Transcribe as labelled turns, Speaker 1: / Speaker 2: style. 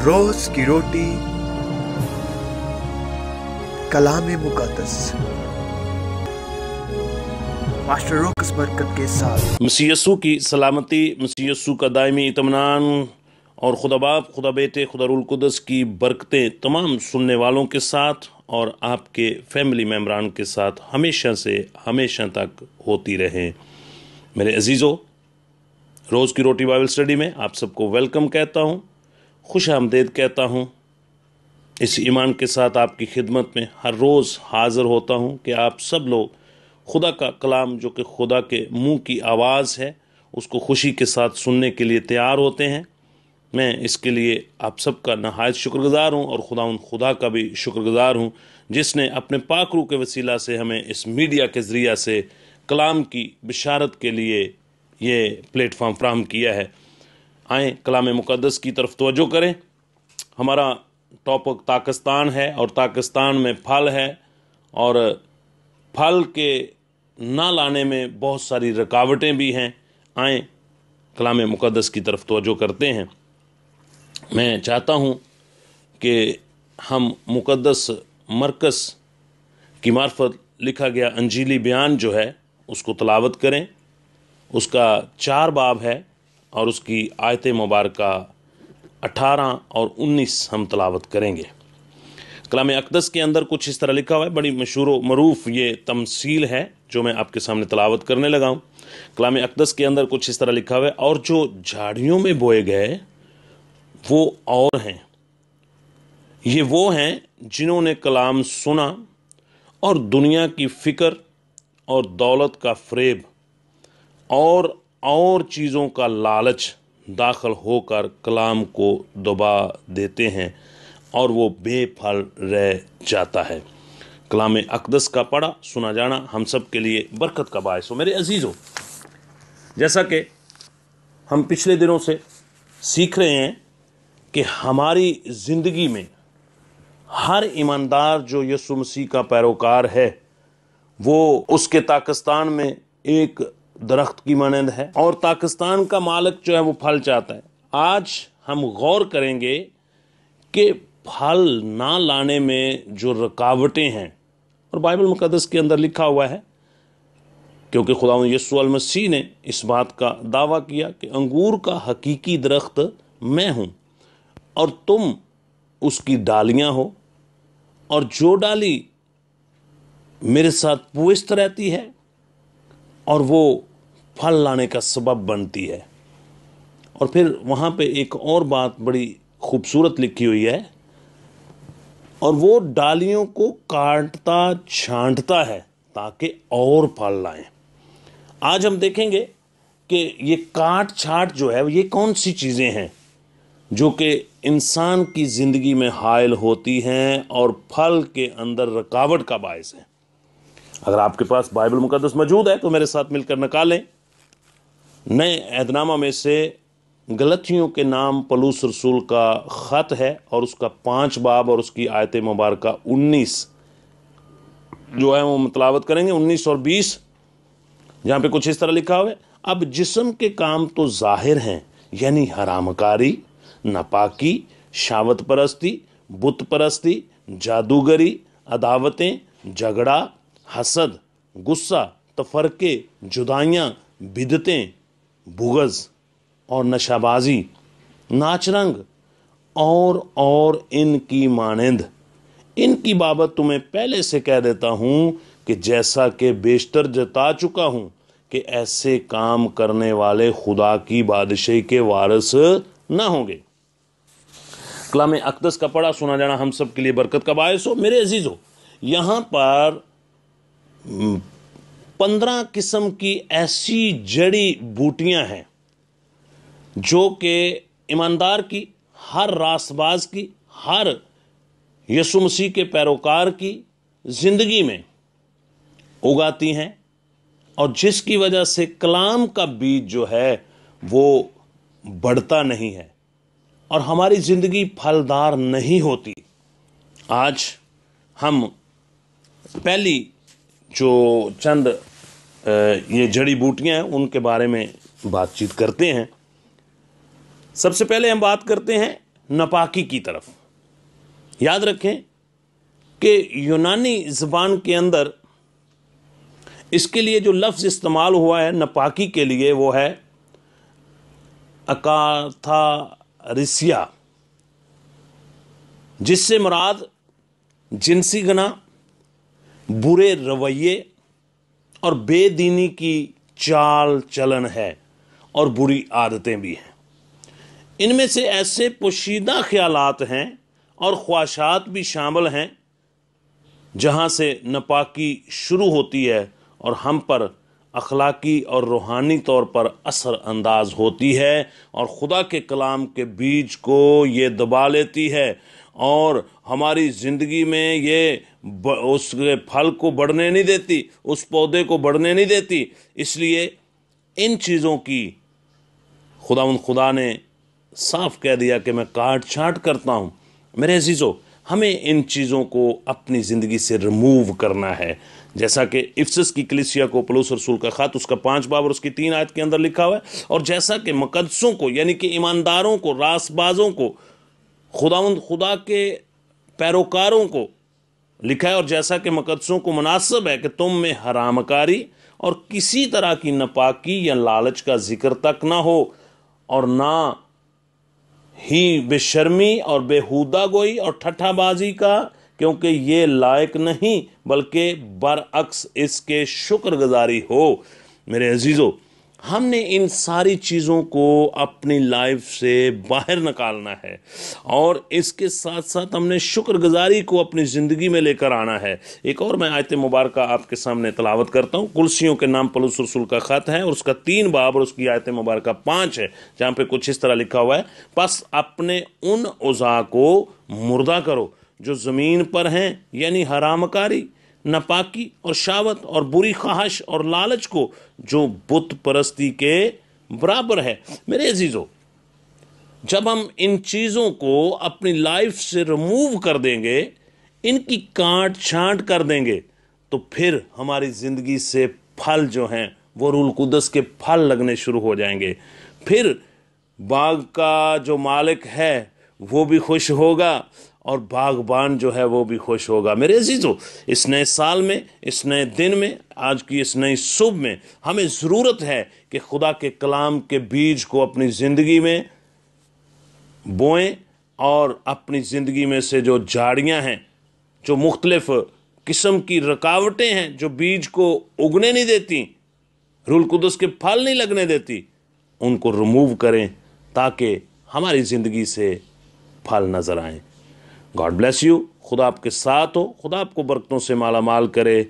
Speaker 1: रोज की रोटी कलाम मुक़द्दस मास्टर रोकस बरकत के साथ
Speaker 2: मसीह यस्सू की सलामती, मसीह यस्सू का दायमी इत्मीनान और खुदा बाप, खुदा बेटे, खुदा रूल कुदस की बरकतें तमाम सुनने वालों के साथ और आपके फैमिली मेम्बरान के साथ हमेशा से हमेशा तक होती रहें। मेरे अजीज़ों, रोज़ की रोटी बाइबल स्टडी में आप सबको वेलकम कहता हूँ, खुश आमदेद कहता हूँ। इस ईमान के साथ आपकी खिदमत में हर रोज़ हाज़िर होता हूँ कि आप सब लोग खुदा का कलाम, जो कि खुदा के मुंह की आवाज़ है, उसको खुशी के साथ सुनने के लिए तैयार होते हैं। मैं इसके लिए आप सबका नहायत शुक्रगुज़ार हूँ और खुदा का भी शुक्रगुज़ार हूँ, जिसने अपने पाक रूह के वसीला से हमें इस मीडिया के ज़रिया से कलाम की बिशारत के लिए ये प्लेटफॉर्म फराहम किया है। आएँ कलाम मुक़द्दस की तरफ तवज्जो करें। हमारा टॉपिक पाकिस्तान है और पाकिस्तान में फल है, और फल के ना लाने में बहुत सारी रुकावटें भी हैं। आएँ कलाम मुक़द्दस की तरफ तवज्जो करते हैं। मैं चाहता हूँ कि हम मुक़द्दस मरकज़ की मार्फत लिखा गया अंजीली बयान जो है उसको तलावत करें। उसका 4 बाब है और उसकी आयत मुबारका 18 और 19 हम तलावत करेंगे। कलाम अक़दस के अंदर कुछ इस तरह लिखा हुआ है। बड़ी मशहूर व मरूफ ये तमसील है जो मैं आपके सामने तलावत करने लगा हूँ। कलाम अक़दस के अंदर कुछ इस तरह लिखा हुआ है, और जो झाड़ियों में बोए गए वो और हैं, ये वो हैं जिन्होंने कलाम सुना और दुनिया की फ़िक्र और दौलत का फ़रेब और चीज़ों का लालच दाखिल होकर कलाम को दबा देते हैं और वो बेफल रह जाता है। कलाम अक़दस का पढ़ा सुना जाना हम सब के लिए बरकत का बायस हो। मेरे अजीज़ों, जैसा कि हम पिछले दिनों से सीख रहे हैं कि हमारी ज़िंदगी में हर ईमानदार जो यीशु मसीह का पैरोकार है, वो उसके पाकिस्तान में एक दरख्त की मानंद है, और पाकिस्तान का मालिक जो है वो फल चाहता है। आज हम गौर करेंगे कि फल ना लाने में जो रुकावटें हैं, और बाइबल मुक़द्दस के अंदर लिखा हुआ है, क्योंकि खुदावंद यीशु मसीह ने इस बात का दावा किया कि अंगूर का हकीकी दरख्त मैं हूँ और तुम उसकी डालियाँ हो, और जो डाली मेरे साथ पुष्ट रहती है और वो फल लाने का सबब बनती है। और फिर वहाँ पे एक और बात बड़ी खूबसूरत लिखी हुई है, और वो डालियों को काटता छांटता है ताकि और फल लाएं। आज हम देखेंगे कि ये काट छांट जो है ये कौन सी चीज़ें हैं जो कि इंसान की ज़िंदगी में हायल होती हैं और फल के अंदर रुकावट का बायस है। अगर आपके पास बाइबल मुक़द्दस मौजूद है तो मेरे साथ मिलकर निकालें। नए अहदनामा में से गलतियों के नाम पलूस रसूल का ख़त है, और उसका 5 बाब और उसकी आयत मुबारका 19 जो है वो तलावत करेंगे, 19 और 20, जहाँ पे कुछ इस तरह लिखा हुआ है। अब जिस्म के काम तो ज़ाहिर हैं, यानी हरामकारी, नापाकी, शावत परस्ती, बुत परस्ती, जादूगरी, अदावतें, झगड़ा, हसद, गुस्सा, तफरके, जुदाइयाँ, बिदतें, बुग़ज़ और नशाबाजी, नाचरंग और इनकी मानंद। इनकी बाबत तुम्हें पहले से कह देता हूँ कि जैसा कि बेशतर जता चुका हूँ कि ऐसे काम करने वाले खुदा की बादशाही के वारिस न होंगे। कलाम अक़दस का पढ़ा सुना जाना हम सब के लिए बरकत का बायस हो। मेरे अजीज़ों, यहाँ पर 15 किस्म की ऐसी जड़ी बूटियां हैं जो कि ईमानदार की, हर रासबाज की, हर यीशु मसीह के पैरोकार की ज़िंदगी में उगाती हैं, और जिसकी वजह से कलाम का बीज जो है वो बढ़ता नहीं है और हमारी ज़िंदगी फलदार नहीं होती। आज हम पहली जो चंद ये जड़ी बूटियां हैं उनके बारे में बातचीत करते हैं। सबसे पहले हम बात करते हैं नापाकी की तरफ। याद रखें कि यूनानी ज़बान के अंदर इसके लिए जो लफ्ज़ इस्तेमाल हुआ है नापाकी के लिए वो है अकाथारिसिया, जिससे मुराद जिनसी गना, बुरे रवैये और बेदीनी की चाल चलन है और बुरी आदतें भी हैं। इनमें से ऐसे पोशीदा ख्यालात हैं और ख्वाहिशात भी शामिल हैं जहां से नापाकी शुरू होती है और हम पर अखलाकी और रूहानी तौर पर असर अंदाज होती है और खुदा के कलाम के बीज को ये दबा लेती है और हमारी ज़िंदगी में ये उसके फल को बढ़ने नहीं देती, उस पौधे को बढ़ने नहीं देती। इसलिए इन चीज़ों की खुदा ने साफ कह दिया कि मैं काट छांट करता हूँ। मेरे अजीज़ों, हमें इन चीज़ों को अपनी ज़िंदगी से रिमूव करना है, जैसा कि इफसस की कलीसिया को पौलुस रसूल का ख़त उसका 5 बाब और उसकी 3 आयत के अंदर लिखा हुआ है, और जैसा कि मुक़द्दसों को यानी कि ईमानदारों को, रासबाजों को, खुदा के पैरोकारों को लिखा है, और जैसा कि मुक़द्दसों को मुनासिब है कि तुम में हरामकारी और किसी तरह की नापाकी या लालच का जिक्र तक ना हो, और ना ही बेशर्मी और बेहुदा गोई और ठट्ठाबाजी का, क्योंकि ये लायक नहीं बल्कि बरअक्स इसके शुक्रगुजारी हो। मेरे अजीज़ों, हमने इन सारी चीज़ों को अपनी लाइफ से बाहर निकालना है और इसके साथ साथ हमने शुक्रगुजारी को अपनी ज़िंदगी में लेकर आना है। एक और मैं आयत मुबारक आपके सामने तलावत करता हूँ। कुलसियों के नाम पौलुस रसूल का ख़त है और उसका 3 बाब और उसकी आयत मुबारक 5 है, जहाँ पे कुछ इस तरह लिखा हुआ है, बस अपने उन उज़ा को मुर्दा करो जो ज़मीन पर हैं, यानी हरामकारी, नापाकी और शावत और बुरी ख्वाहिश और लालच को, जो बुत परस्ती के बराबर है। मेरे अजीज़ों, जब हम इन चीज़ों को अपनी लाइफ से रिमूव कर देंगे, इनकी काट छांट कर देंगे, तो फिर हमारी ज़िंदगी से फल जो हैं वो रूह कुद्दस के फल लगने शुरू हो जाएंगे। फिर बाग का जो मालिक है वो भी खुश होगा और बागबान जो है वो भी खुश होगा। मेरे अजीज़ों, इस नए साल में, इस नए दिन में, आज की इस नई सुबह में हमें ज़रूरत है कि खुदा के कलाम के बीज को अपनी ज़िंदगी में बोएं और अपनी ज़िंदगी में से जो झाड़ियां हैं, जो मुख्तलिफ किस्म की रुकावटें हैं जो बीज को उगने नहीं देती, रूह कुद्दस के फल नहीं लगने देती, उनको रिमूव करें ताकि हमारी ज़िंदगी से फल नज़र आएं। God bless you. खुदा आपके साथ हो, खुदा आपको बरकतों से माला माल करे।